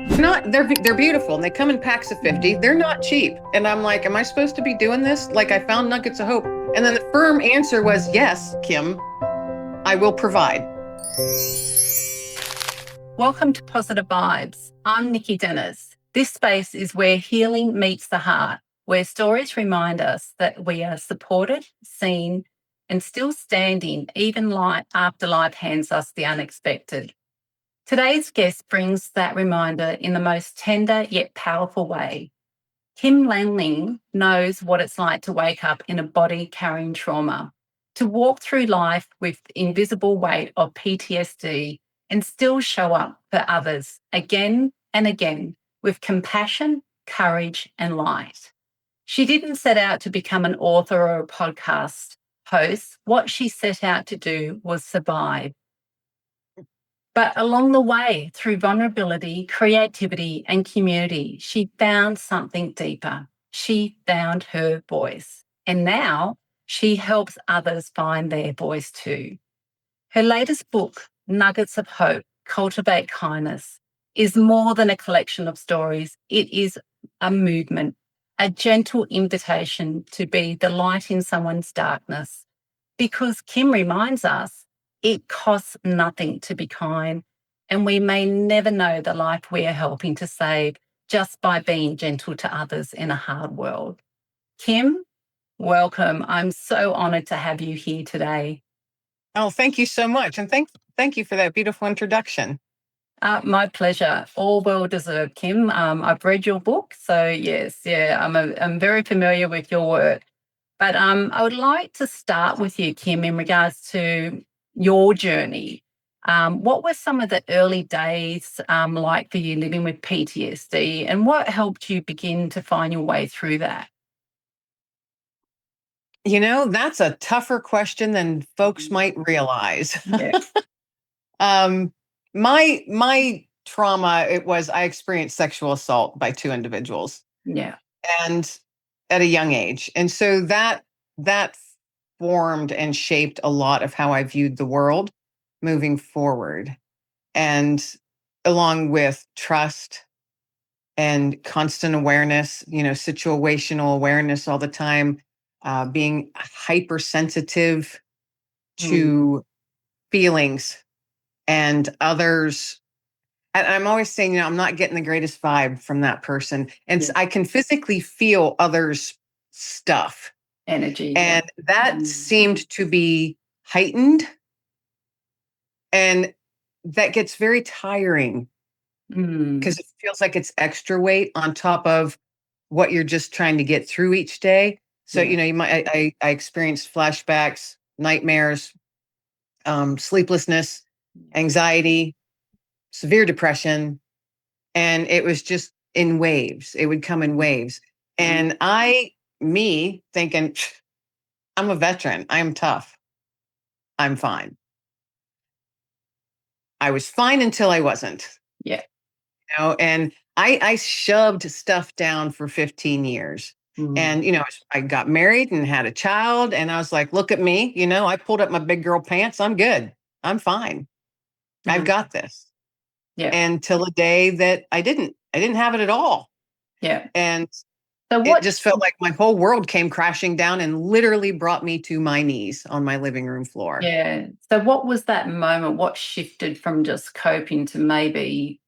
They're beautiful and they come in packs of 50. They're not cheap. And I'm like, am I supposed to be doing this? Like I found nuggets of hope. And then the firm answer was, yes, Kim, I will provide. Welcome to Positive Vibes. I'm Nicki Dennis. This space is where healing meets the heart, where stories remind us that we are supported, seen, and still standing even after life hands us the unexpected. Today's guest brings that reminder in the most tender yet powerful way. Kim Lengling knows what it's like to wake up in a body carrying trauma, to walk through life with the invisible weight of PTSD and still show up for others again and again with compassion, courage, and light. She didn't set out to become an author or a podcast host. What she set out to do was survive. But along the way, through vulnerability, creativity, and community, she found something deeper. She found her voice. And now she helps others find their voice too. Her latest book, Nuggets of Hope, Cultivate Kindness, is more than a collection of stories. It is a movement, a gentle invitation to be the light in someone's darkness. Because Kim reminds us it costs nothing to be kind, and we may never know the life we are helping to save just by being gentle to others in a hard world. Kim, welcome. I'm so honoured to have you here today. Oh, thank you so much. And thank you for that beautiful introduction. My pleasure. All well deserved, Kim. I've read your book, so yes, I'm very familiar with your work. But I would like to start with you, Kim, in regards to your journey. What were some of the early days like for you living with PTSD, and what helped you begin to find your way through that? You know, that's a tougher question than folks might realize. Yeah, um, my trauma, it was I experienced sexual assault by two individuals yeah, and at a young age. And so that formed and shaped a lot of how I viewed the world moving forward. And along with trust and constant awareness, situational awareness all the time, being hypersensitive mm, to feelings and others. And I'm always saying, I'm not getting the greatest vibe from that person. And yeah, I can physically feel others' stuff. energy, yeah, And that mm, seemed to be heightened. And that gets very tiring mm, because it feels like it's extra weight on top of what you're just trying to get through each day. So, yeah, you might, I experienced flashbacks, nightmares, sleeplessness, anxiety, severe depression. And it was just in waves. It would come in waves. mm, And me thinking, I'm a veteran. I'm tough. I'm fine. I was fine until I wasn't, yeah, and I shoved stuff down for 15 years. mm, And, I got married and had a child. And I was like, look at me, I pulled up my big girl pants. I'm good. I'm fine. I've mm, got this. yeah, Until a day that I didn't have it at all. yeah. And So it what? just felt like my whole world came crashing down and literally brought me to my knees on my living room floor. Yeah. So what was that moment? What shifted from just coping to maybe,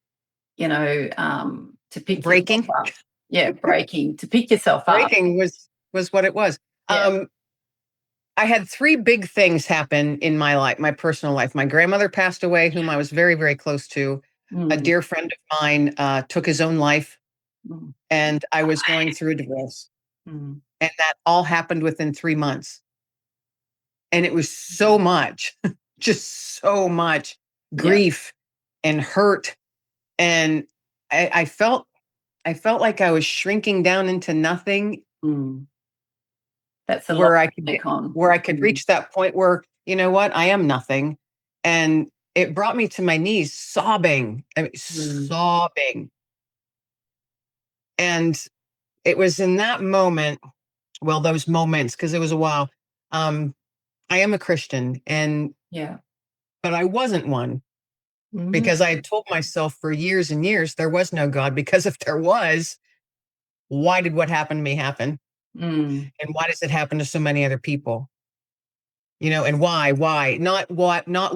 to pick yourself Breaking. up? Yeah, breaking, to pick yourself up. Breaking was what it was. Yeah. I had three big things happen in my life, my personal life. My grandmother passed away, whom I was very, very close to. A Mm, dear friend of mine took his own life, mm, and I was going through a divorce. mm. And that all happened within 3 months. And it was so Mm. much, just so much Yeah. grief and hurt. And I felt like I was shrinking down into nothing Mm. That's a lot where I to could get take on. where I could Mm, reach that point where, you know what, I am nothing. And it brought me to my knees sobbing. I mean, mm, sobbing. And it was in that moment, well, those moments, because it was a while. Um, I am a Christian, and yeah. but I wasn't one Mm, because I had told myself for years and years there was no God, because if there was, why did what happened to me happen? mm, And why does it happen to so many other people? And why? Not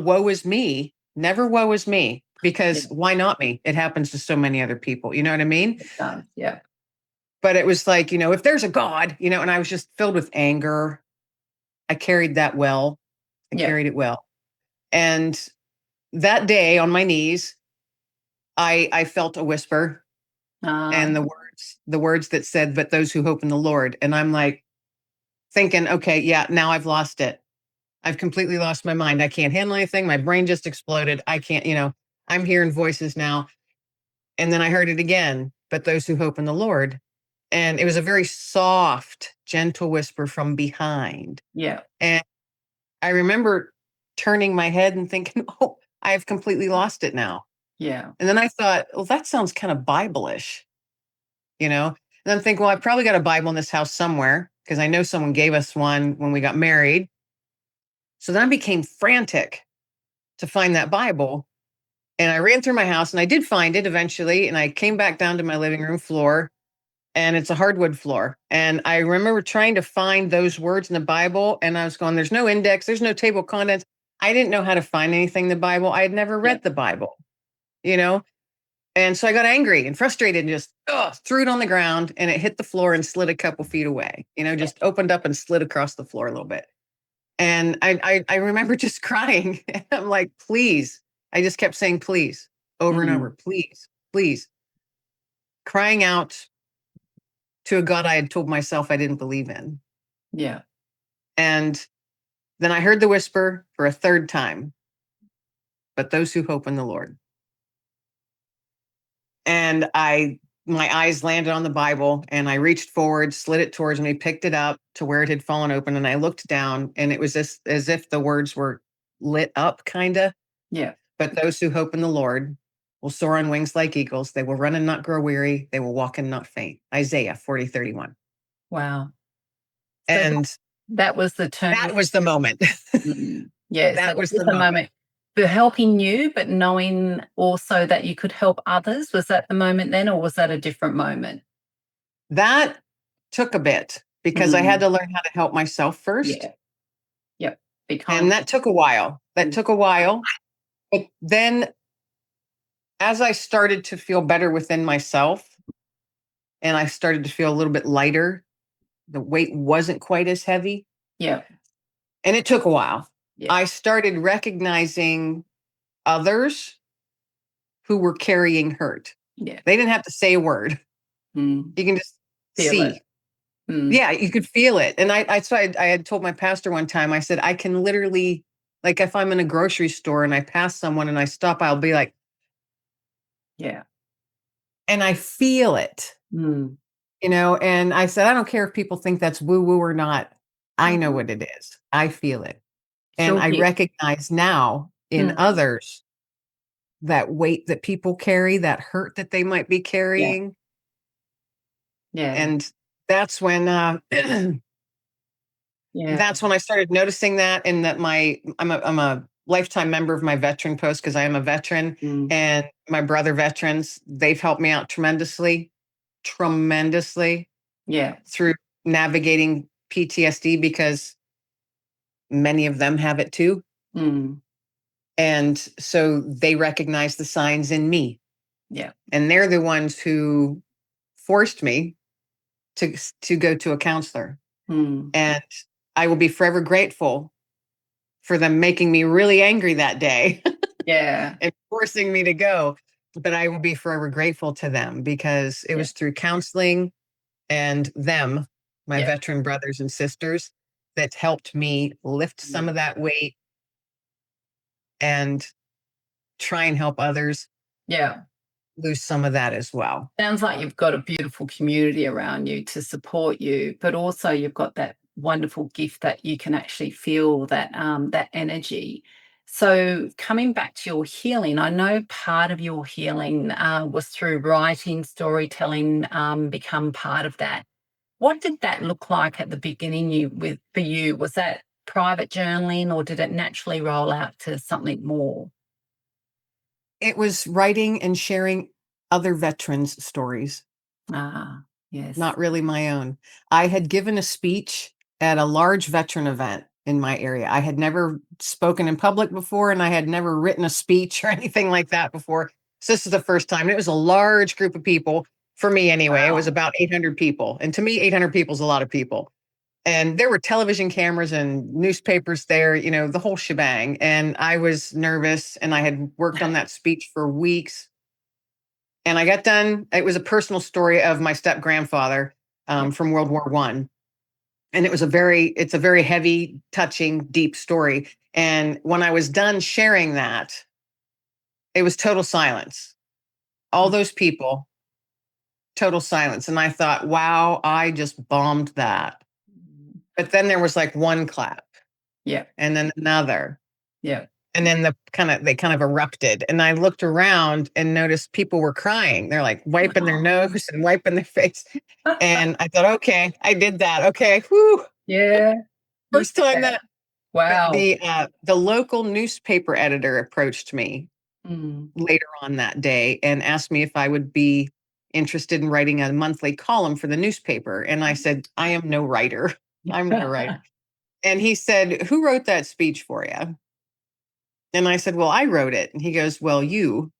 woe is me. Never woe is me. yeah, Because why not me? It happens to so many other people. You know what I mean? it does. Yeah, But it was like, if there's a God, and I was just filled with anger. I carried that well. I yeah. carried it well. And that day on my knees, I felt a whisper, Uh, and the words that said, "But those who hope in the Lord." And I'm like thinking, okay, yeah, now I've lost it. I've completely lost my mind. I can't handle anything. My brain just exploded. I can't, I'm hearing voices now. And then I heard it again, "But those who hope in the Lord." And it was a very soft, gentle whisper from behind. yeah, And I remember turning my head and thinking, "Oh, I have completely lost it now." yeah, And then I thought, well, that sounds kind of Bible-ish, you know? And I'm thinking, well, I've probably got a Bible in this house somewhere, because I know someone gave us one when we got married. So then I became frantic to find that Bible. And I ran through my house and I did find it eventually. And I came back down to my living room floor, and it's a hardwood floor. And I remember trying to find those words in the Bible. And I was going, there's no index, there's no table of contents. I didn't know how to find anything in the Bible. I had never yeah. read the Bible, you know? And so I got angry and frustrated and just threw it on the ground, and it hit the floor and slid a couple feet away, just opened up and slid across the floor a little bit. And I remember just crying. I'm like, please. I just kept saying, please, over and over, Mm, please, please, crying out to a God I had told myself I didn't believe in. yeah, And then I heard the whisper for a third time, "But those who hope in the Lord." And my eyes landed on the Bible, and I reached forward, slid it towards me, picked it up to where it had fallen open, and I looked down, and it was as if the words were lit up, kind of. yeah. "But those who hope in the Lord will soar on wings like eagles. They will run and not grow weary. They will walk and not faint." Isaiah 40:31. Wow. So And that was the turning. that was the moment. Yeah, so That that was was the the moment. moment for helping you, but knowing also that you could help others. Was that the moment then, or was that a different moment? That took a bit, because I had Mm, to learn how to help myself first. yeah, yep. Be kind. And that took a while. That Mm, took a while. But then, as I started to feel better within myself, and I started to feel a little bit lighter, the weight wasn't quite as heavy. yeah, And it took a while. yeah, I started recognizing others who were carrying hurt. yeah. They didn't have to say a word. Mm, You can just feel it. see. Mm, Yeah, you could feel it. And I had told my pastor one time, I said, I can literally, like, if I'm in a grocery store and I pass someone and I stop, I'll be like, yeah. and I feel it, Mm, and I said, I don't care if people think that's woo woo or not. I know mm. what it is. I feel it. It's And your I gift. recognize now in Mm, others that weight that people carry, that hurt that they might be yeah, carrying. yeah, And that's when yeah. that's when I started noticing that, and that I'm a lifetime member of my veteran post, because I am a veteran, Mm, and my brother veterans, they've helped me out tremendously, tremendously, yeah. through navigating PTSD, because many of them have it too. Mm, And so they recognize the signs in me, yeah. and they're the ones who forced me to go to a counselor. Mm, And I will be forever grateful for them making me really angry that day yeah, and forcing me to go. But I will be forever grateful to them, because it yeah, was through counseling and them, my yeah, veteran brothers and sisters, that helped me lift yeah, some of that weight and try and help others yeah. lose some of that as well. Sounds like you've got a beautiful community around you to support you, but also you've got that wonderful gift that you can actually feel that energy. So coming back to your healing, I know part of your healing was through writing, storytelling, become part of that. What did that look like at the beginning? For you, was that private journaling, or did it naturally roll out to something more? It was writing and sharing other veterans' stories, Ah, yes. not really my own. I had given a speech at a large veteran event in my area. I had never spoken in public before, and I had never written a speech or anything like that before. So this is the first time. And it was a large group of people for me anyway. It was Wow. about 800 people. And to me, 800 people is a lot of people. And there were television cameras and newspapers there, the whole shebang. And I was nervous, and I had worked on that speech for weeks. And I got done. It was a personal story of my step grandfather Yeah. from World War One, and it's a very heavy, touching, deep story. And when I was done sharing that, it was total silence. All those people, total silence. And I thought, wow, I just bombed that. Mm. But then there was like one clap, Yeah. and then another. Yeah. And then they kind of erupted. And I looked around and noticed people were crying. They're like wiping their nose and wiping their face. And I thought, okay, I did that. Okay, whew. Yeah. Look First at time that. that. But Wow. the local newspaper editor approached me Mm. later on that day and asked me if I would be interested in writing a monthly column for the newspaper. And I said, I am no writer. I'm not a writer. And he said, who wrote that speech for you? And I said, well, I wrote it. And he goes, well, you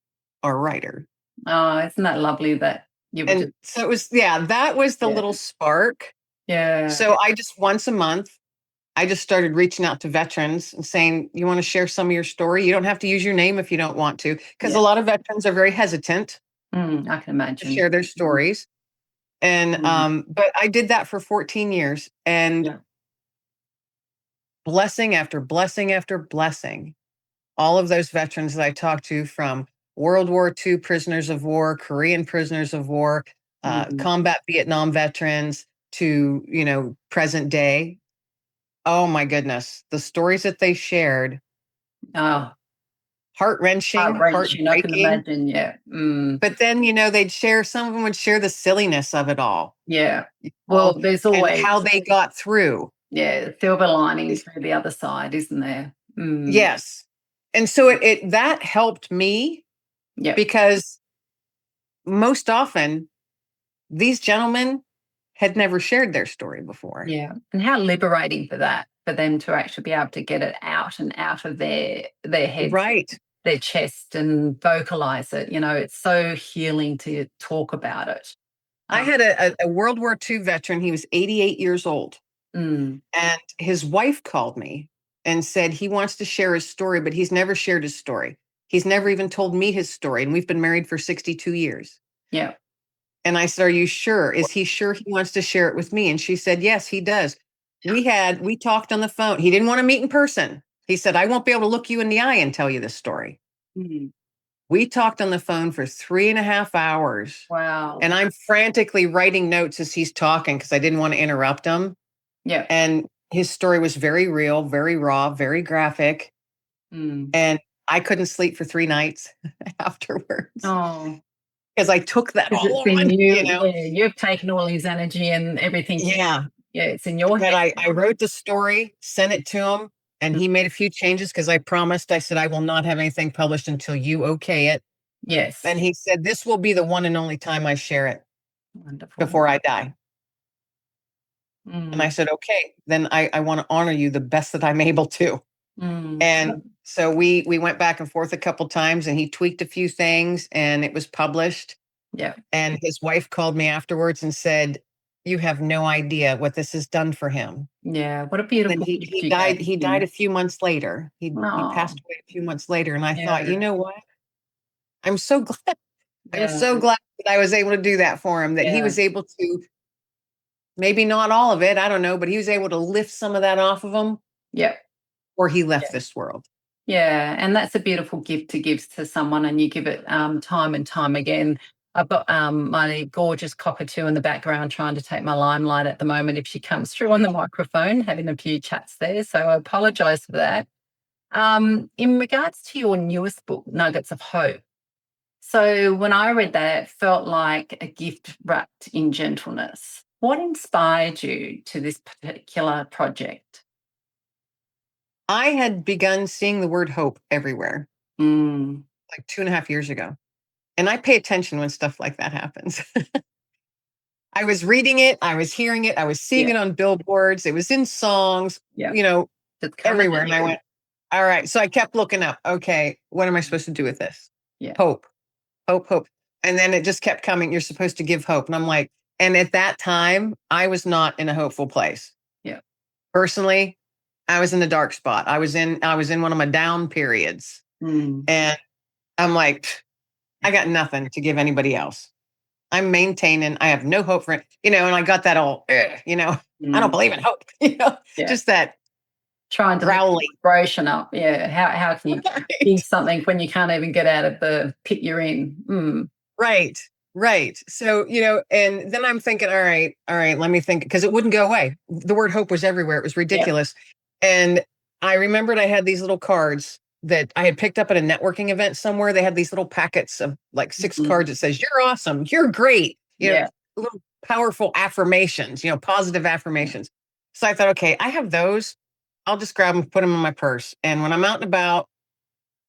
are a writer. Oh, isn't that lovely that you were And just, so it was, yeah, that was the yeah. little spark. Yeah. So I just once a month, I just started reaching out to veterans and saying, you want to share some of your story? You don't have to use your name if you don't want to, because a Yeah. lot of veterans are very hesitant I can to imagine. share their stories. And, Mm. but I did that for 14 years, and Yeah. blessing after blessing after blessing, all of those veterans that I talked to, from World War II prisoners of war, Korean prisoners of war, Mm. combat Vietnam veterans to, present day. Oh my goodness. The stories that they shared, Oh, heart wrenching, heart-wrenching, I can heartbreaking. imagine, yeah. Mm. But then, some of them would share the silliness of it all, Yeah. know, Well, there's and always, how they got through. yeah, silver lining It's- through the other side, isn't there? Mm. Yes. And so that helped me, Yep. because most often these gentlemen had never shared their story before. Yeah. And how liberating for that, for them to actually be able to get it out and out of their heads, Right. their chest, and vocalize it. It's so healing to talk about it. I Um, had a World War II veteran. He was 88 years old. mm, And his wife called me and said he wants to share his story, but he's never shared his story. He's never even told me his story. And we've been married for 62 years. yeah. And I said, are you sure? Is he sure he wants to share it with me? And she said, yes, he does. We talked on the phone. He didn't want to meet in person. He said, I won't be able to look you in the eye and tell you this story. Mm, We talked on the phone for 3.5 hours. wow. And I'm frantically writing notes as he's talking because I didn't want to interrupt him. Yeah. And his story was very real, very raw, very graphic. Mm. And I couldn't sleep for 3 nights afterwards Oh, because I took that because it's all in on, you. Yeah, you've taken all his energy and everything. Yeah. Yeah, it's in your But head. I wrote the story, sent it to him, and Mm, he made a few changes because I promised. I said, I will not have anything published until you okay it. yes. And he said, this will be the one and only time I share it Wonderful. before I die. And I Mm, said, okay, then I want to honor you the best that I'm able to. mm. And so we went back and forth a couple times, and he tweaked a few things, and it was published. Yeah. And his wife called me afterwards and said, you have no idea what this has done for him. Yeah. What a And beautiful he gift he you died gave he died him. a few months later. He Oh, passed away a few months later, and I thought, yeah. you know what? I'm so glad. I'm Yeah. so glad that I was able to do that for him, that he Yeah. was able to, maybe not all of it, I don't know, but he was able to lift some of that off of him Yeah. before he left this world. Yeah, and that's a beautiful gift to give to someone, and you give it time and time again. I've got my gorgeous cockatoo in the background trying to take my limelight at the moment if she comes through on the microphone, having a few chats there. So I apologise for that. In regards to your newest book, Nuggets of Hope, so when I read that, it felt like a gift wrapped in gentleness. What inspired you to this particular project? I had begun seeing the word hope everywhere. Mm, like 2.5 years ago. And I pay attention when stuff like that happens. I was reading it, I was hearing it, I was seeing Yeah. it on billboards, it was in songs, Yeah. you know, Just coming everywhere. at And I you. went, all right. So I kept looking up. Okay, what am I supposed to do with this? Yeah. Hope, hope, hope. And then it just kept coming. You're supposed to give hope. And I'm like, and at that time, I was not in a hopeful place. Yeah. Personally, I was in a dark spot. I was in one of my down periods. Mm. And I'm like, I got nothing to give anybody else. I'm maintaining. I have no hope for it, and I got that all, I don't Mm. believe in hope, Yeah. just that Trying to lift the growly. vibration up. Yeah. How can you Right. give something when you can't even get out of the pit you're in? Mm. Right. Right. So, and then I'm thinking, all right, let me think, because it wouldn't go away. The word hope was everywhere. It was Yeah. ridiculous. And I remembered I had these little cards that I had picked up at a networking event somewhere. They had these little packets of like 6 Mhm. cards that says, you're awesome, you're great, Yeah. little powerful affirmations, positive affirmations. So I thought, okay, I have those. I'll just grab them, put them in my purse. And when I'm out and about,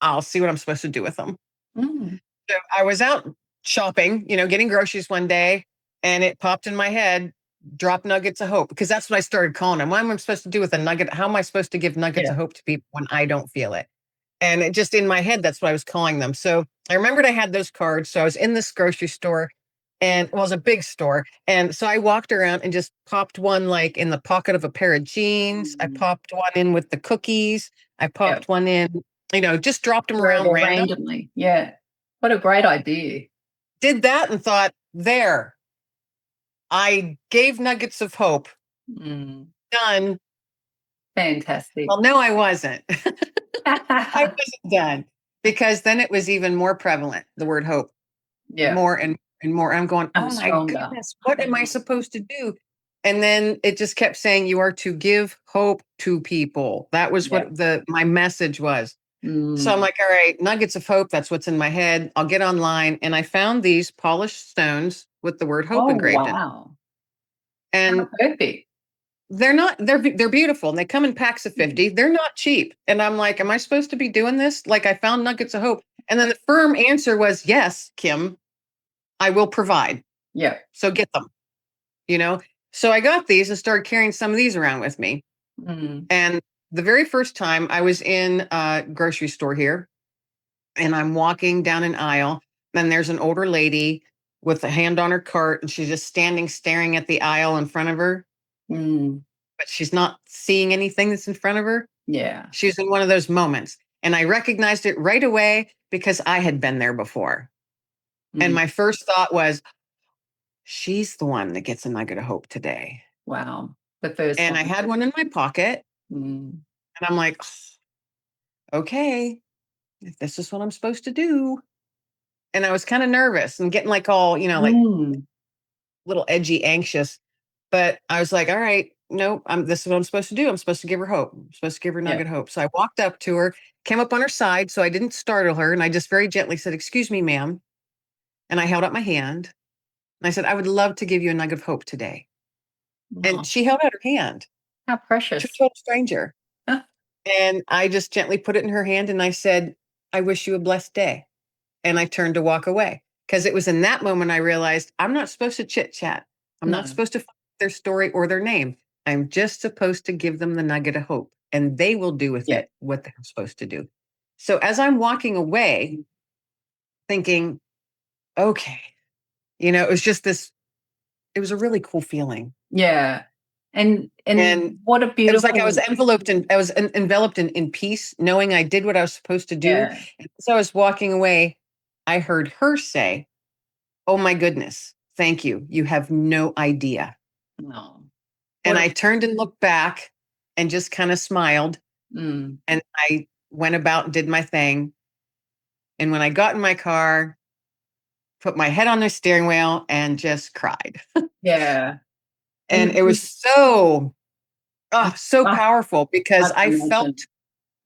I'll see what I'm supposed to do with them. Mm. So I was out shopping, getting groceries one day, and it popped in my head, drop nuggets of hope, because that's what I started calling them. What am I supposed to do with a nugget? How am I supposed to give nuggets Yeah. of hope to people when I don't feel it? And it just in my head, that's what I was calling them. So I remembered I had those cards. So I was in this grocery store, and it was a big store. And so I walked around and just popped one like in the pocket of a pair of jeans. I Mm. popped one in with the cookies. I Yeah. popped one in, just dropped them around Wherever random. randomly. Yeah. What a great idea. Did that and thought, there, I gave nuggets of hope. Mm. Done. Fantastic. Well, no, I wasn't. I wasn't done, because then it was even more prevalent, the word hope, Yeah. more and more. I'm going, oh And my stronger. goodness, what am I supposed to do? And then it just kept saying, you are to give hope to people. That was Yeah. what my message was. So I'm Mm. like, all right, nuggets of hope. That's what's in my head. I'll get online. And I found these polished stones with the word hope Oh, engraved in. wow. How And perfect. they're beautiful, and they come in packs of Mm. 50. They're not cheap. And I'm like, am I supposed to be doing this? Like, I found nuggets of hope. And then the firm answer was, yes, Kim, I will provide. Yeah. So get them, you know? So I got these and started carrying some of these around with me. Mm. And the very first time I was in a grocery store here, and I'm walking down an aisle, and there's an older lady with a hand on her cart, and she's just standing staring at the aisle in front of her, Mm. but she's not seeing anything that's in front of her. Yeah. She was in one of those moments. And I recognized it right away because I had been there before. And Mm. my first thought was, she's the one that gets a nugget of hope today. Wow. The first And I one. had one in my pocket. Mm. And I'm like, okay, if this is what I'm supposed to do. And I was kind of nervous and getting like all, like Mm. little edgy, anxious. But I was like, all right, no, this is what I'm supposed to do. I'm supposed to give her hope. I'm supposed to give her Yeah. nugget of hope. So I walked up to her, came up on her side. So I didn't startle her. And I just very gently said, excuse me, ma'am. And I held out my hand. And I said, I would love to give you a nugget of hope today. And Oh, she held out her hand how to a precious. total stranger. And I just gently put it in her hand and I said, I wish you a blessed day. And I turned to walk away, because it was in that moment I realized I'm not supposed to chit chat. I'm not No. supposed to find their story or their name. I'm just supposed to give them the nugget of hope, and they will do with Yeah. it what they're supposed to do. So as I'm walking away, thinking, okay, it was just it was a really cool feeling. Yeah. And And what a it was like I was beautiful. enveloped in peace, knowing I did what I was supposed to do. Yeah. And as I was walking away, I heard her say, oh my goodness, thank you. You have no idea. No. And What a. I turned and looked back and just kind of smiled. Mm. And I went about and did my thing. And when I got in my car, put my head on the steering wheel and just cried. Yeah. And And it was so I powerful, I because I can felt imagine.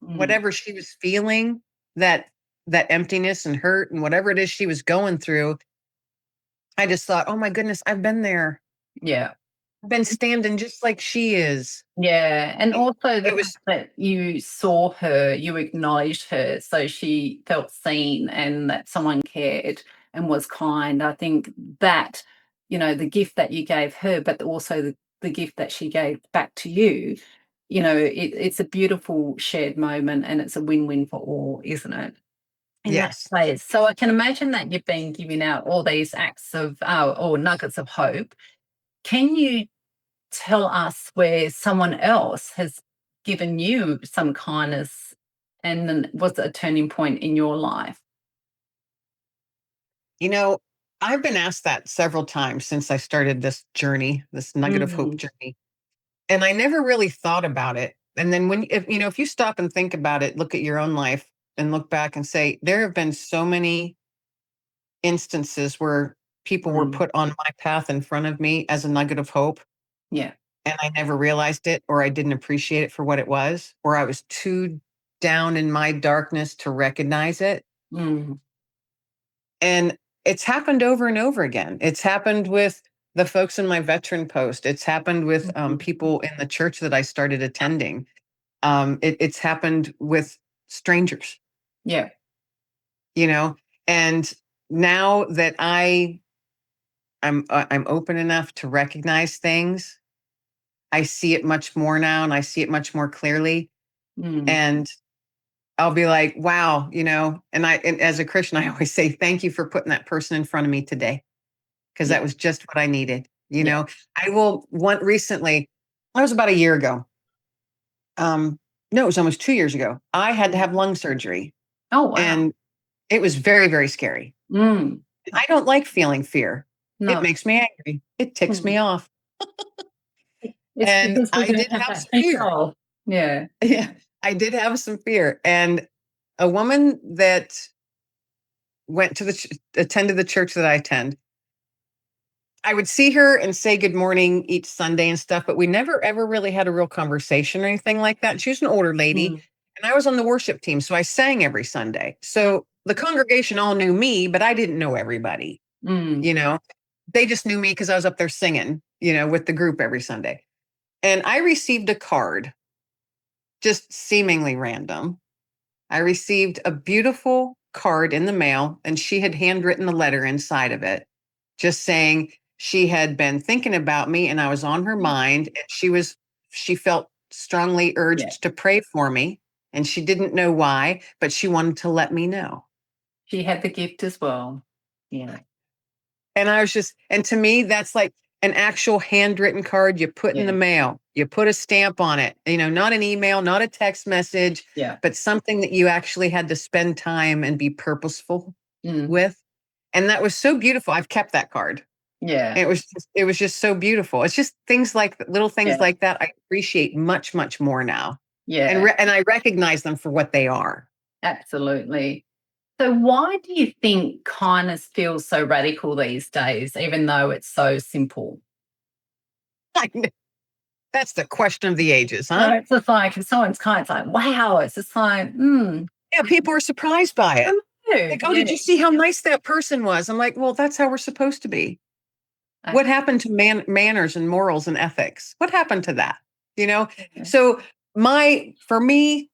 Mm. whatever she was feeling, that emptiness and hurt and whatever it is she was going through. I just thought, oh my goodness, I've been there. Yeah. been standing just like she is. Yeah, and also the It fact was, that you saw her, you acknowledged her, so she felt seen and that someone cared and was kind. I think that, the gift that you gave her, but also the gift that she gave back to you, it's a beautiful shared moment and it's a win-win for all, isn't it? In that yes. place. So I can imagine that you've been giving out all these acts of or nuggets of hope. Can you tell us where someone else has given you some kindness and then was a turning point in your life? You know, I've been asked that several times since I started this journey, this nugget of hope Mm, journey. And I never really thought about it. And then if you stop and think about it, look at your own life and look back and say, there have been so many instances where people were mm, put on my path in front of me as a nugget of hope, yeah. and I never realized it, or I didn't appreciate it for what it was, or I was too down in my darkness to recognize it. Mm, And it's happened over and over again. It's happened with the folks in my veteran post. It's happened with mhm, people in the church that I started attending. It's happened with strangers, yeah. you know. And now that I'm open enough to recognize things, I see it much more now, and I see it much more clearly. Mm, And I'll be like, wow, and as a Christian, I always say, thank you for putting that person in front of me today, because yeah. that was just what I needed. Yeah. I will want recently, that was about a year ago. No, it was almost 2 years ago. I had to Mm. have lung surgery, Oh, wow. and it was very, very scary. Mm, I don't like feeling fear. It no. makes me angry. It ticks Mm. me off. It's And because we I don't did have have that some fear. control. Yeah. Yeah, I did have some fear. And a woman that went to attended the church that I attend, I would see her and say good morning each Sunday and stuff, but we never ever really had a real conversation or anything like that. She was an older lady, Mm, and I was on the worship team, so I sang every Sunday. So the congregation all knew me, but I didn't know everybody. mm, You know, they just knew me because I was up there singing, with the group every Sunday. And I received a card, just seemingly random. I received a beautiful card in the mail, and she had handwritten a letter inside of it, just saying she had been thinking about me and I was on her mind. And she felt strongly yeah. urged to pray for me. And she didn't know why, but she wanted to let me know. She had the gift as well. Yeah. And and to me, that's like an actual handwritten card you put in the Yeah. mail. You put a stamp on it, not an email, not a text message, Yeah. but something that you actually had to spend time and be purposeful Mm, with. And that was so beautiful. I've kept that card. yeah. And it was just so beautiful. It's just little things Yeah. like that I appreciate much, much more now. And Yeah. and I recognize them for what they are. Absolutely. So, why do you think kindness feels so radical these days, even though it's so simple? That's the question of the ages, So huh? it's just like if someone's kind, it's like, wow, it's just like, Yeah, people are surprised by I it. know. Like, oh, did Yeah. you see how nice that person was? I'm like, well, that's how we're supposed to be. I- What happened to manners and morals and ethics? What happened to that? You know? yeah. So for me,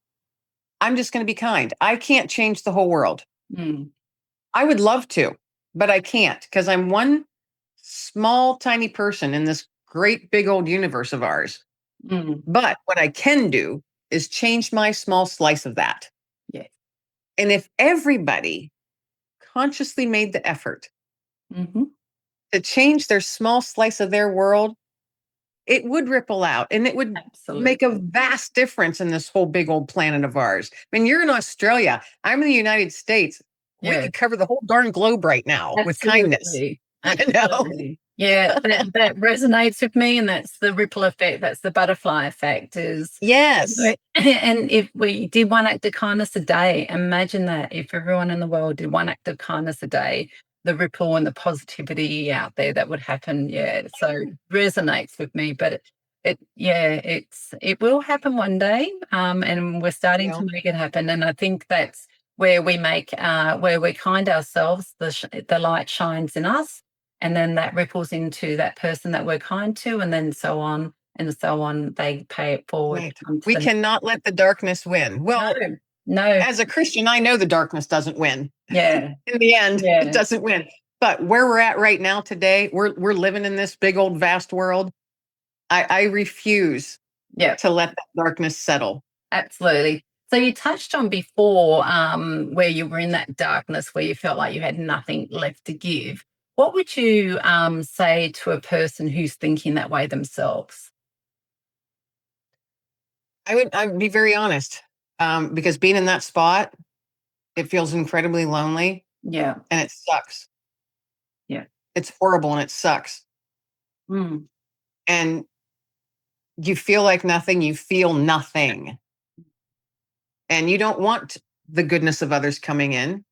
I'm just going to be kind. I can't change the whole world. Mm, I would love to, but I can't because I'm one small, tiny person in this great big old universe of ours. mm, But what I can do is change my small slice of that. yeah. And if everybody consciously made the effort Hmm. to change their small slice of their world, it would ripple out and it would make a Absolutely. vast difference in this whole big old planet of ours. I mean, you're in Australia, I'm in the United States. We Yeah. could cover the whole darn globe right now with kindness, Absolutely. you know? Absolutely. Yeah, that resonates with me, and that's the ripple effect. That's the butterfly effect. Is Yes. and if we did one act of kindness a day, imagine that if everyone in the world did one act of kindness a day, the ripple and the positivity out there that would happen. Yeah, so resonates with me. But yeah, it will happen one day, and we're starting to You make it happen. And I think that's where we make where we kind ourselves, the light shines in us, and then that ripples into that person that we're kind to, and then so on and so on. They pay it forward. Right. We cannot let the darkness win. Well, no. As a Christian, I know the darkness doesn't win. Yeah. In the end, Yeah. it doesn't win. But where we're at right now today, we're living in this big old vast world. I refuse to let that darkness settle. Absolutely. So you touched on before where you were in that darkness where you felt like you had nothing left to give. What would you say to a person who's thinking that way themselves? I'd be very honest, because being in that spot, it feels incredibly lonely. Yeah. And it sucks. Yeah. It's horrible and it sucks. Mm. And you feel like nothing, you feel nothing. And you don't want the goodness of others coming in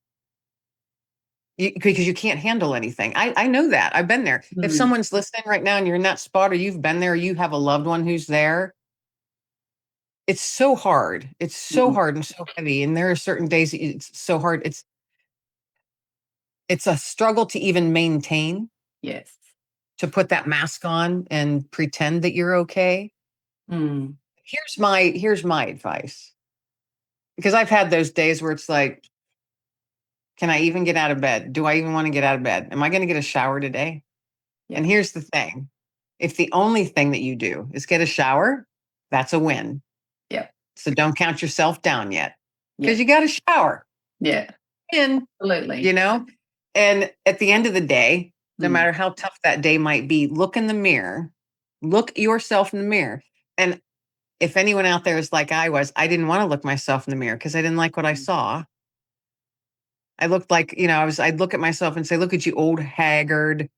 because you can't handle anything. I know that. I've been there. If someone's listening right now and you're in that spot, or you've been there, or you have a loved one who's there, it's so hard. It's so hard and so heavy. And there are certain days it's so hard. It's a struggle to even maintain. Yes. To put that mask on and pretend that you're okay. Mm. Here's my advice. Because I've had those days where it's like, can I even get out of bed? Do I even want to get out of bed? Am I going to get a shower today? Yeah. And here's the thing. If the only thing that you do is get a shower, that's a win. Yeah. So don't count yourself down yet. Because you got a shower. Yeah. And absolutely. And at the end of the day, no matter how tough that day might be, look in the mirror, look yourself in the mirror. And if anyone out there is like I was, I didn't want to look myself in the mirror because I didn't like what I saw. I looked like, I'd look at myself and say, look at you, old haggard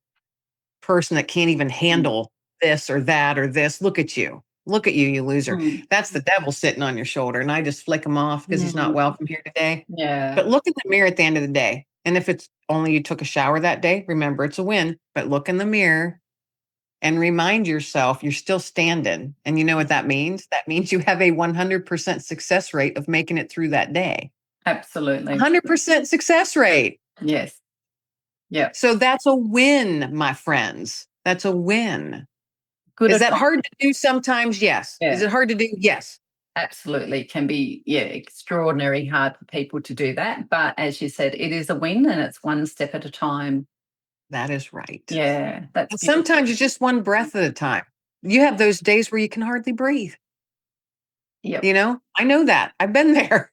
person that can't even handle this or that or this. Look at you. Look at you, you loser. That's the devil sitting on your shoulder. And I just flick him off because he's not welcome here today. Yeah. But look in the mirror at the end of the day. And if it's only you took a shower that day, remember it's a win. But look in the mirror and remind yourself you're still standing. And you know what that means? That means you have a 100% success rate of making it through that day. Absolutely. 100% success rate. Yes. Yeah. So that's a win, my friends. That's a win. Good. Is that hard to do sometimes? Yes. Yeah. Is it hard to do? Yes. Absolutely. It can be, extraordinary hard for people to do that. But as you said, it is a win and it's one step at a time. That is right. Yeah. And sometimes it's just one breath at a time. You have those days where you can hardly breathe. Yeah. I know that. I've been there.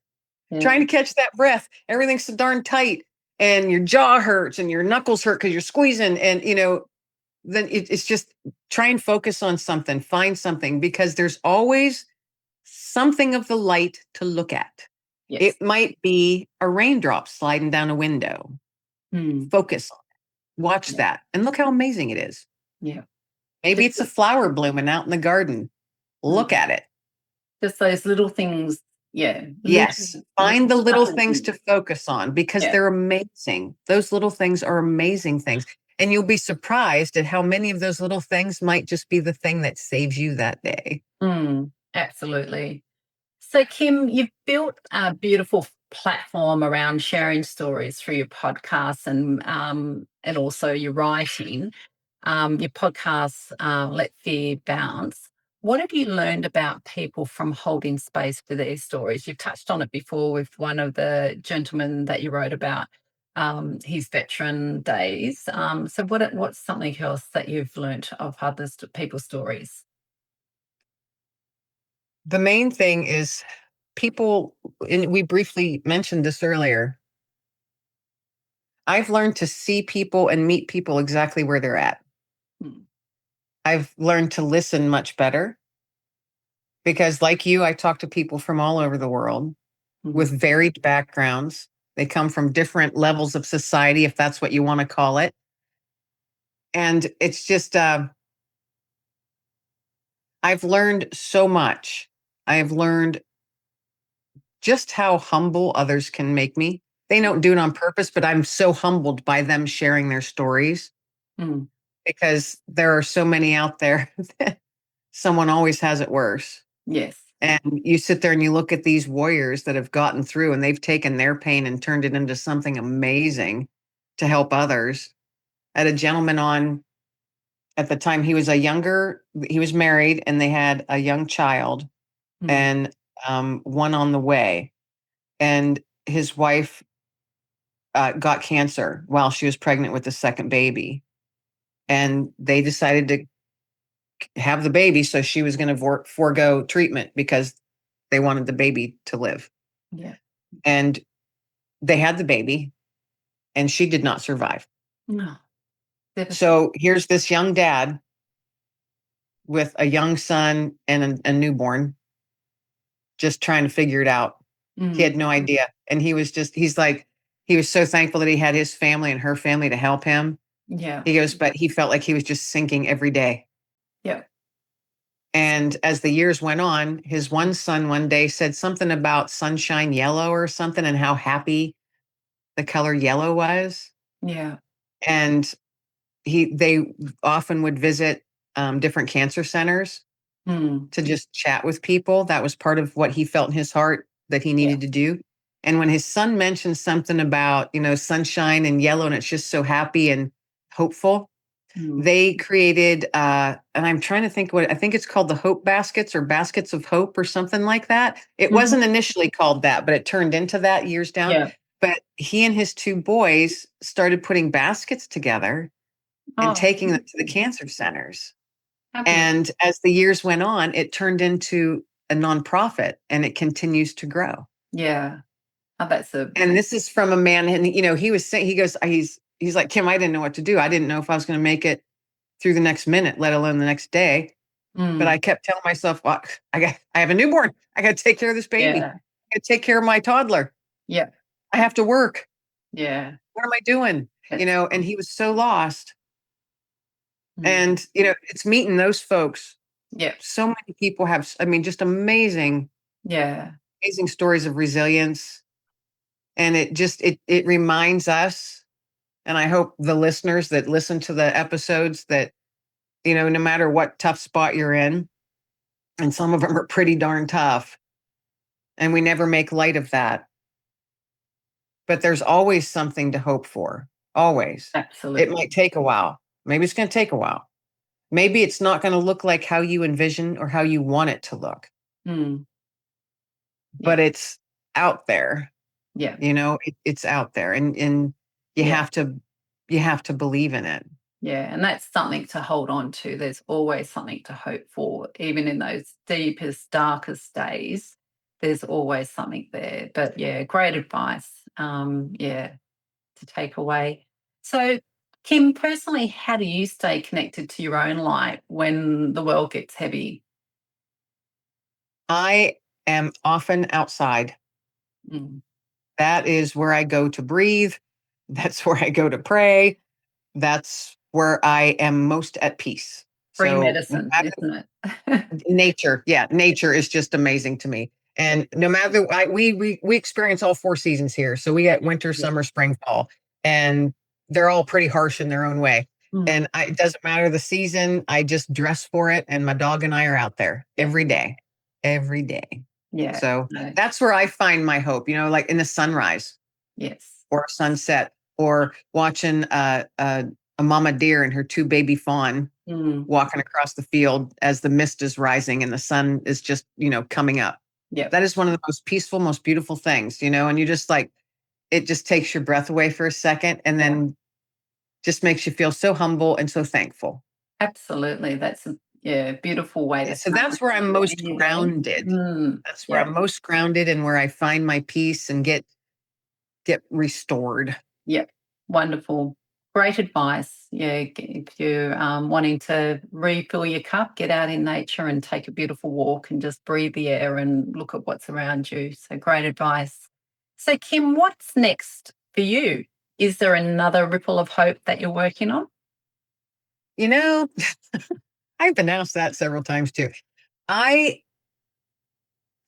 Yeah. Trying to catch that breath. Everything's so darn tight and your jaw hurts and your knuckles hurt because you're squeezing. And, then it's just try and focus on something, find something, because there's always something of the light to look at. Yes. It might be a raindrop sliding down a window. Focus on it. Watch that. And look how amazing it is. Yeah. Maybe it's a flower blooming out in the garden. Look at it. Just those little things. Yeah. Yes. Find the little things to focus on because they're amazing. Those little things are amazing things. And you'll be surprised at how many of those little things might just be the thing that saves you that day. Absolutely. So, Kim, you've built a beautiful platform around sharing stories through your podcasts and also your writing. Your podcast, Let Fear Bounce. What have you learned about people from holding space for their stories? You've touched on it before with one of the gentlemen that you wrote about his veteran days. So, what's something else that you've learnt of people's stories? The main thing is people, and we briefly mentioned this earlier. I've learned to see people and meet people exactly where they're at. I've learned to listen much better because, like you, I talk to people from all over the world with varied backgrounds. They come from different levels of society, if that's what you want to call it. And it's just, I've learned so much. I have learned just how humble others can make me. They don't do it on purpose, but I'm so humbled by them sharing their stories because there are so many out there that someone always has it worse. Yes. And you sit there and you look at these warriors that have gotten through and they've taken their pain and turned it into something amazing to help others. had a gentleman on at the time. He was married and they had a young child Mm. and one on the way. And his wife got cancer while she was pregnant with the second baby. And they decided to have the baby. So she was going to forego treatment because they wanted the baby to live. Yeah. And they had the baby and she did not survive. No. So here's this young dad with a young son and a newborn just trying to figure it out. He had no idea. And he was so thankful that he had his family and her family to help him. Yeah. He goes, but he felt like he was just sinking every day. Yeah. And as the years went on, his one son one day said something about sunshine yellow or something and how happy the color yellow was. Yeah. And they often would visit different cancer centers to just chat with people. That was part of what he felt in his heart that he needed to do. And when his son mentioned something about, sunshine and yellow, and it's just so happy and hopeful, they created, and I'm trying to think I think it's called the Hope Baskets or Baskets of Hope or something like that. It wasn't initially called that, but it turned into that years down. Yeah. But he and his two boys started putting baskets together and taking them to the cancer centers. And as the years went on, it turned into a nonprofit and it continues to grow. Yeah. Oh, And this is from a man, and he was saying, he goes, he's like, Kim, I didn't know what to do. I didn't know if I was going to make it through the next minute, let alone the next day. But I kept telling myself, well, I have a newborn. I got to take care of this baby. Yeah. I got to take care of my toddler. Yeah. I have to work. Yeah. What am I doing? And he was so lost. And, it's meeting those folks. Yeah. So many people have, just amazing, amazing stories of resilience. And it reminds us, and I hope the listeners that listen to the episodes that, no matter what tough spot you're in, and some of them are pretty darn tough, and we never make light of that. But there's always something to hope for. Always. Absolutely. It might take a while. Maybe it's going to take a while. Maybe it's not going to look like how you envision or how you want it to look. But it's out there. Yeah. It's out there, and you have to believe in it. Yeah, and that's something to hold on to. There's always something to hope for, even in those deepest, darkest days. There's always something there. But yeah, great advice. To take away. So, Kim, personally, how do you stay connected to your own light when the world gets heavy? I am often outside. That is where I go to breathe. That's where I go to pray. That's where I am most at peace. Free medicine, isn't it? Nature. Yeah. Nature is just amazing to me. And no matter, we experience all four seasons here. So we get winter, summer, spring, fall, and they're all pretty harsh in their own way. And it doesn't matter the season. I just dress for it. And my dog and I are out there every day. Yeah. So that's where I find my hope, like in the sunrise. Yes. Or sunset, or watching a mama deer and her two baby fawn walking across the field as the mist is rising and the sun is just, coming up. Yeah. That is one of the most peaceful, most beautiful things, and you just it just takes your breath away for a second and then just makes you feel so humble and so thankful. Absolutely. That's a beautiful way to. So that's where I'm most grounded. That's where I'm most grounded and where I find my peace and get restored. Yeah, wonderful. Great advice. Yeah, if you're wanting to refill your cup, get out in nature and take a beautiful walk and just breathe the air and look at what's around you. So great advice. So, Kim, what's next for you? Is there another ripple of hope that you're working on? I've been asked that several times too. I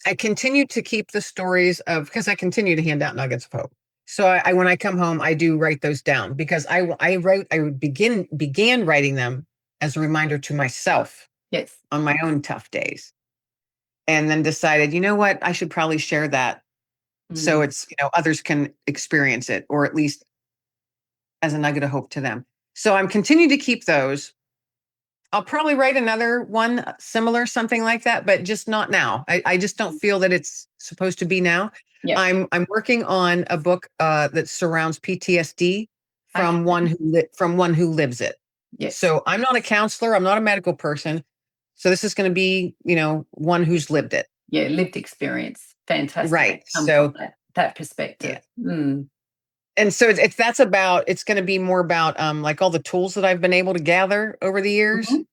continue to keep the stories because I continue to hand out nuggets of hope. So I when I come home, I do write those down because I began writing them as a reminder to myself. Yes. On my own tough days. And then decided, you know what, I should probably share that. So it's, others can experience it, or at least as a nugget of hope to them. So I'm continuing to keep those. I'll probably write another one similar, something like that, but just not now. I just don't feel that it's supposed to be now. Yeah. I'm working on a book that surrounds PTSD from Okay. one who lives it. Yes. So I'm not a counselor. I'm not a medical person. So this is going to be, one who's lived it. Yeah, lived experience. Fantastic. Right. Come So from that perspective. yeah. Mm. And so it's going to be more about like all the tools that I've been able to gather over the years Mhm.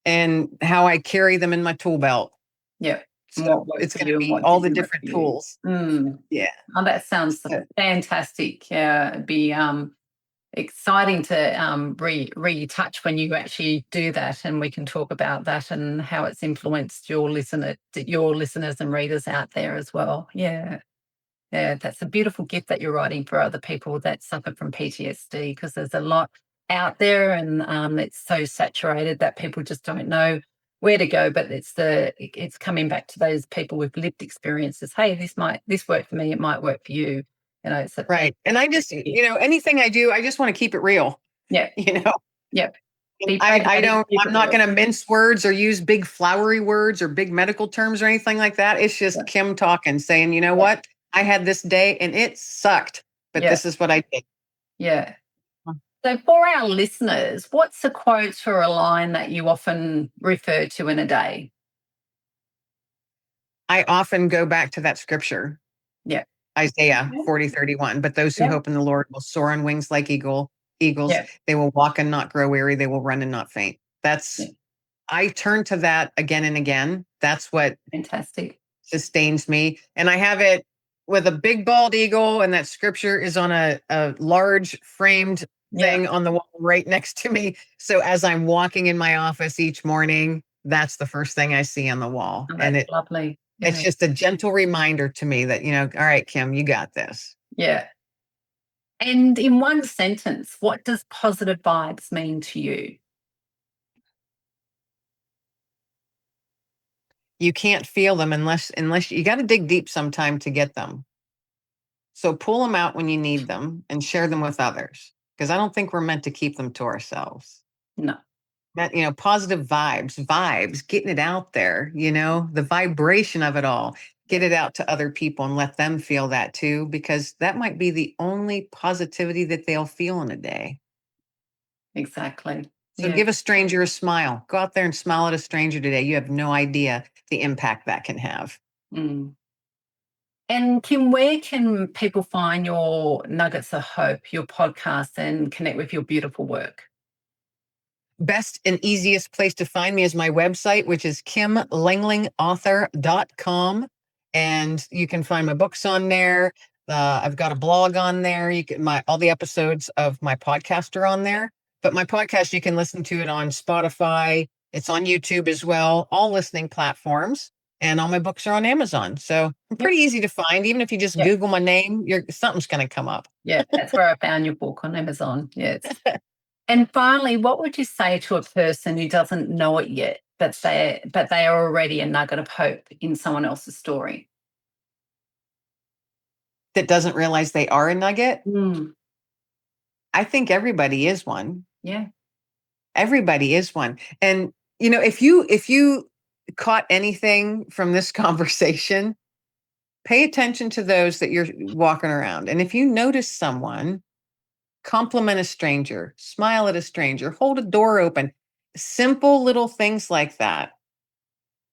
and how I carry them in my tool belt. Yeah. And So what worked it's for going to you and be what all the didn't work different for you. tools. Mm. Yeah. Oh, that sounds So- fantastic. Yeah, it'd be exciting to retouch when you actually do that, and we can talk about that and how it's influenced your listeners and readers out there as well. Yeah. Yeah, that's a beautiful gift that you're writing for other people that suffer from PTSD, because there's a lot out there, and it's so saturated that people just don't know where to go. But it's coming back to those people with lived experiences. Hey, this work for me. It might work for you. It's a right. And I just, anything I do, I just want to keep it real. yeah, You know, yeah. And Be pragmatic, keep I'm it not real. going to mince words or use big flowery words or big medical terms or anything like that. It's just Yeah, Kim talking, saying, you know yeah, what? I had this day and it sucked, but yeah, this is what I did. yeah. So, for our listeners, what's a quote or a line that you often refer to in a day? I often go back to that scripture, Yeah, Isaiah 40:31. But those who yeah, hope in the Lord will soar on wings like eagles. yeah, They will walk and not grow weary. They will run and not faint. yeah. I turn to that again and again. That's what Fantastic. sustains me. And I have it with a big bald eagle, and that scripture is on a large framed Yeah. thing on the wall right next to me. So as I'm walking in my office each morning, that's the first thing I see on the wall. Oh, And that's lovely. it's Yeah. just a gentle reminder to me that, all right, Kim, you got this. Yeah. And in one sentence, what does positive vibes mean to you? You can't feel them unless you got to dig deep sometime to get them. So pull them out when you need them and share them with others. Because I don't think we're meant to keep them to ourselves. No. That, positive vibes, getting it out there, the vibration of it all, get it out to other people and let them feel that too, because that might be the only positivity that they'll feel in a day. Exactly. So Yeah. give a stranger a smile. Go out there and smile at a stranger today. You have no idea the impact that can have. Mm. And Kim, where can people find your Nuggets of Hope, your podcast, and connect with your beautiful work? Best and easiest place to find me is my website, which is kimlenglingauthor.com. And you can find my books on there. I've got a blog on there. You can all the episodes of my podcast are on there. But my podcast, you can listen to it on Spotify. It's on YouTube as well, all listening platforms. And all my books are on Amazon. So I'm Yep. pretty easy to find. Even if you just Yep. Google my name, something's going to come up. Yeah. That's where I found your book, on Amazon. Yes. And finally, what would you say to a person who doesn't know it yet, but they are already a nugget of hope in someone else's story? That doesn't realize they are a nugget. Mm. I think everybody is one. Yeah. Everybody is one. And if you caught anything from this conversation, pay attention to those that you're walking around. And if you notice someone, compliment a stranger, smile at a stranger, hold a door open. Simple little things like that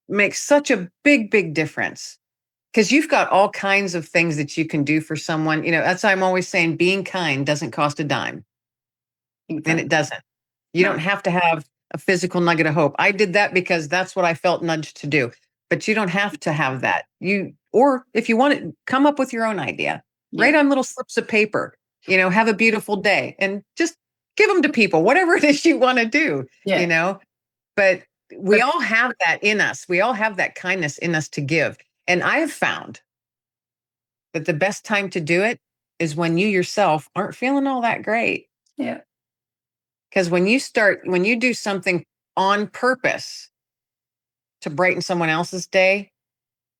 make such a big difference. Because you've got all kinds of things that you can do for someone. That's why I'm always saying being kind doesn't cost a dime. And Exactly. it doesn't. You No. don't have to have a physical nugget of hope. I did that because that's what I felt nudged to do. But you don't have to have that. Or if you want to come up with your own idea, Yeah. write on little slips of paper, have a beautiful day and just give them to people, whatever it is you want to do, Yeah. But we But all have that in us. We all have that kindness in us to give. And I have found that the best time to do it is when you yourself aren't feeling all that great. yeah. Because when you do something on purpose to brighten someone else's day,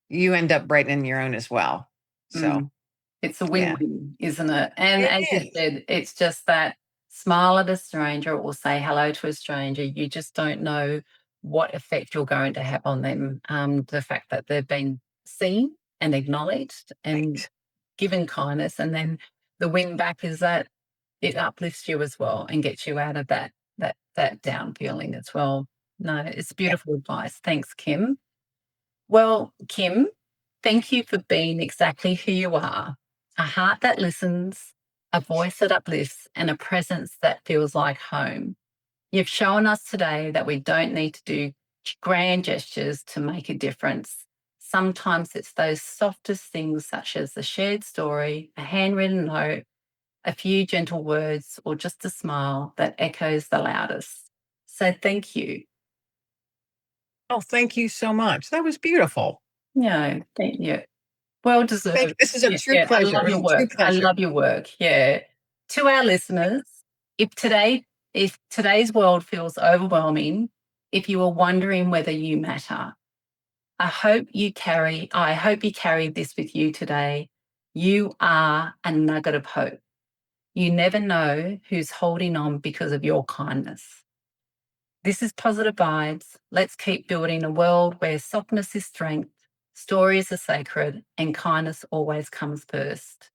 you end up brightening your own as well. So, Mm. It's a yeah, win-win, isn't it? And it as you is. said, it's just that smile at a stranger or say hello to a stranger, you just don't know what effect you're going to have on them. The fact that they've been seen and acknowledged and Right. given kindness, and then the win back is that it uplifts you as well and gets you out of that down feeling as well. No, it's Yeah. beautiful advice. Thanks, Kim. Well, Kim, thank you for being exactly who you are. A heart that listens, a voice that uplifts, and a presence that feels like home. You've shown us today that we don't need to do grand gestures to make a difference. Sometimes it's those softest things, such as a shared story, a handwritten note, a few gentle words, or just a smile that echoes the loudest. So thank you. Oh, thank you so much. That was beautiful. No, thank you. Well Thank deserved. This is a Yeah, true yeah, I pleasure. love It was your a true work. I pleasure. love your work. Yeah. To our listeners, if today if today's world feels overwhelming, if you are wondering whether you matter, I hope you carry this with you today. You are a nugget of hope. You never know who's holding on because of your kindness. This is Positive Vibes. Let's keep building a world where softness is strength, stories are sacred, and kindness always comes first.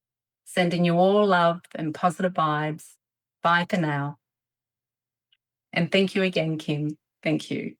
Sending you all love and positive vibes. Bye for now. And thank you again, Kim. Thank you.